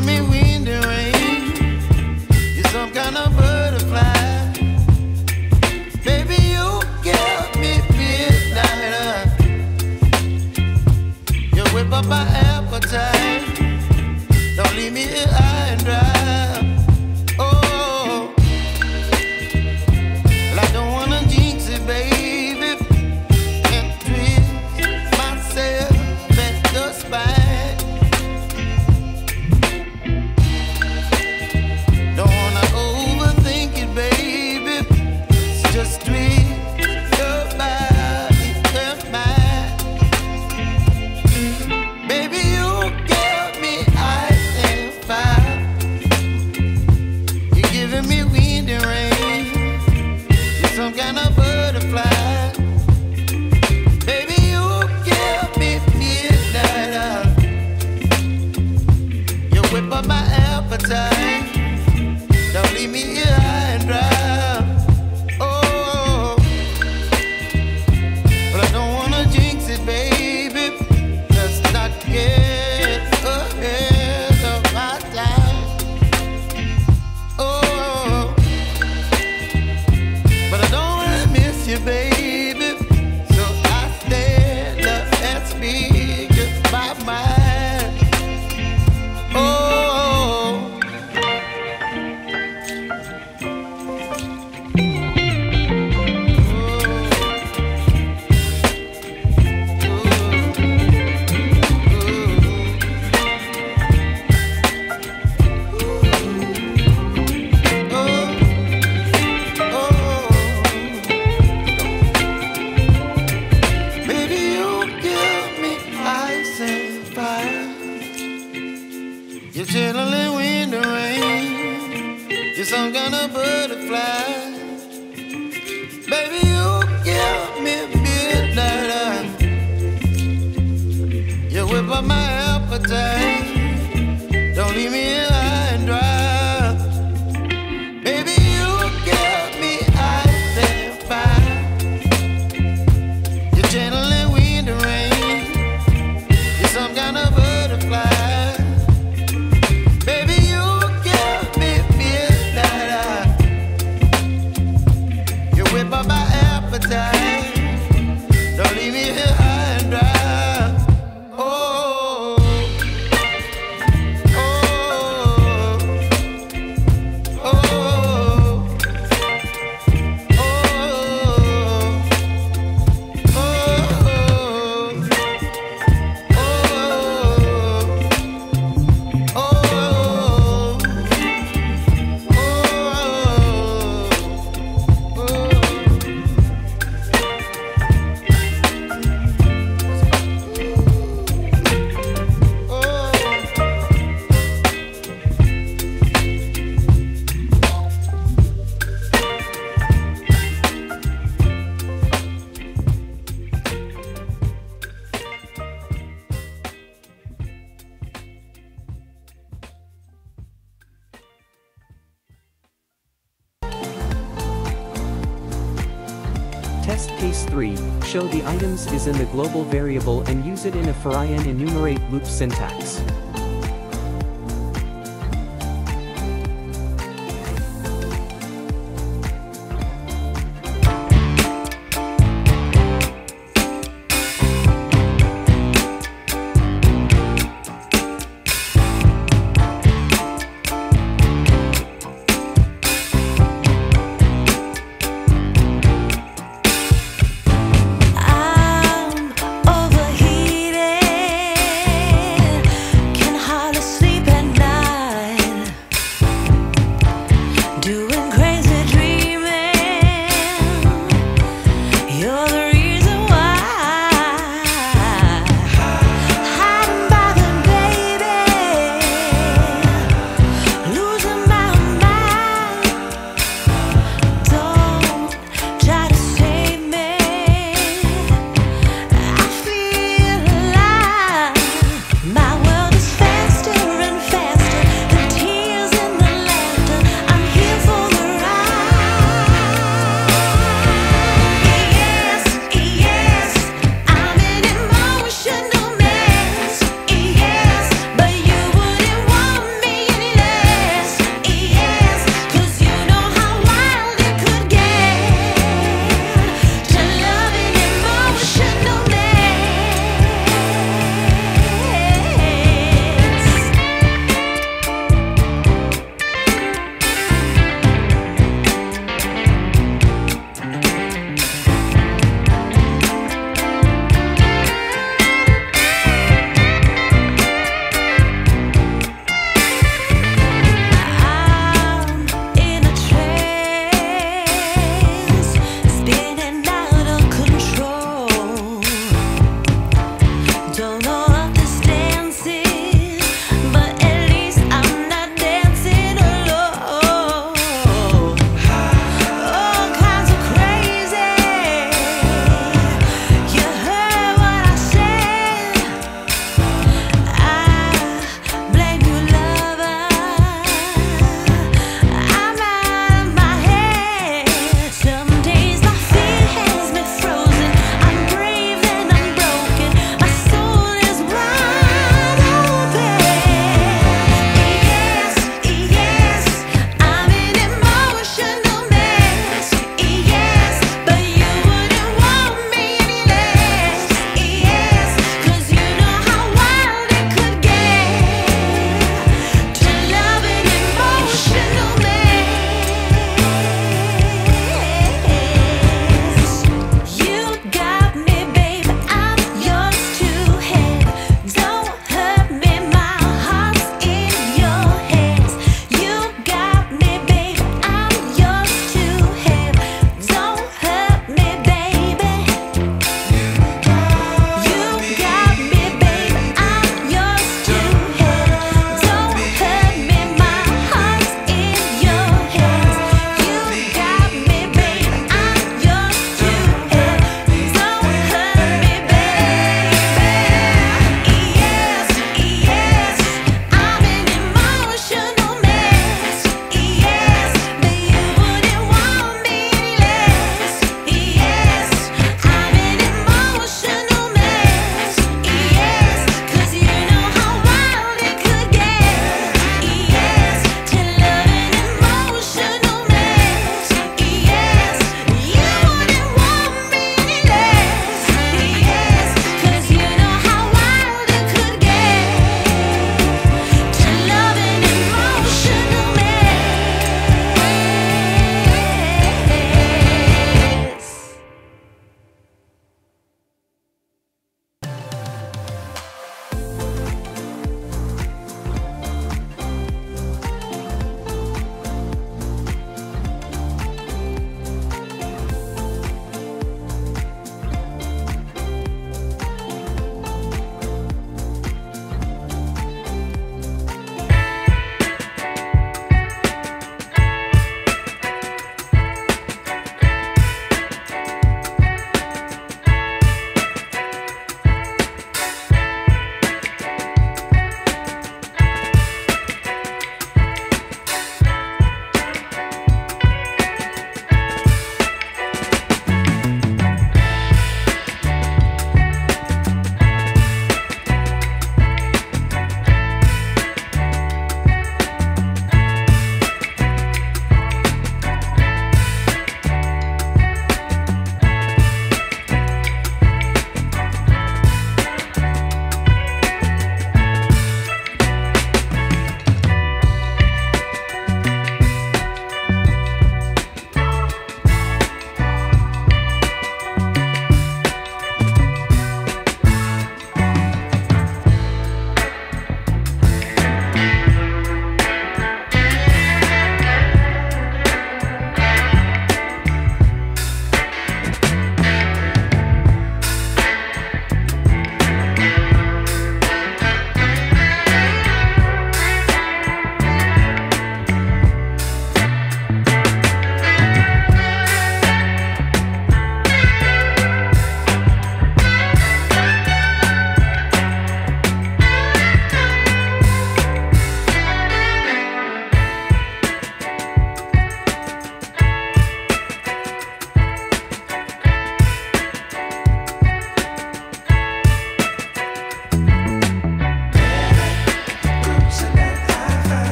giving me wind and rain. You're some kind of butterfly. Baby, you give me midnight. You whip up my appetite. Don't leave me here high and dry. Oh, well, I don't wanna jinx it, baby, and twist myself at the spine. Don't wanna overthink it, baby. It's just twist your body and mine. Baby, you give me ice and fire. You're giving me wind and rain. You're some kind of butterfly. Baby, you give me midnight. You whip up my appetite. Don't leave me here high and dry. Oh, but I don't wanna jinx it, baby. Let's not get ahead of my time. Oh, but I don't wanna miss you, baby. So I stand up and speak my mind. Oh. Baby, you give me ice and fire. You're channeling wind and rain. You're some kind of butterfly. Baby, you give me midnight. You whip up my appetite. Don't leave me here high and dry. Baby, you give me ice and fire. You're channeling wind and rain. You're some kind of butterfly. Baby, you give me midnight. You whip up my appetite. Don't leave me here high and dry. Oh, oh, oh, Test case 3, show the items is in the global variable and use it in a FOR-IN-ENUMERATE loop syntax. I'm overheated.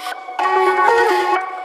FOR-IN-ENUMERATE.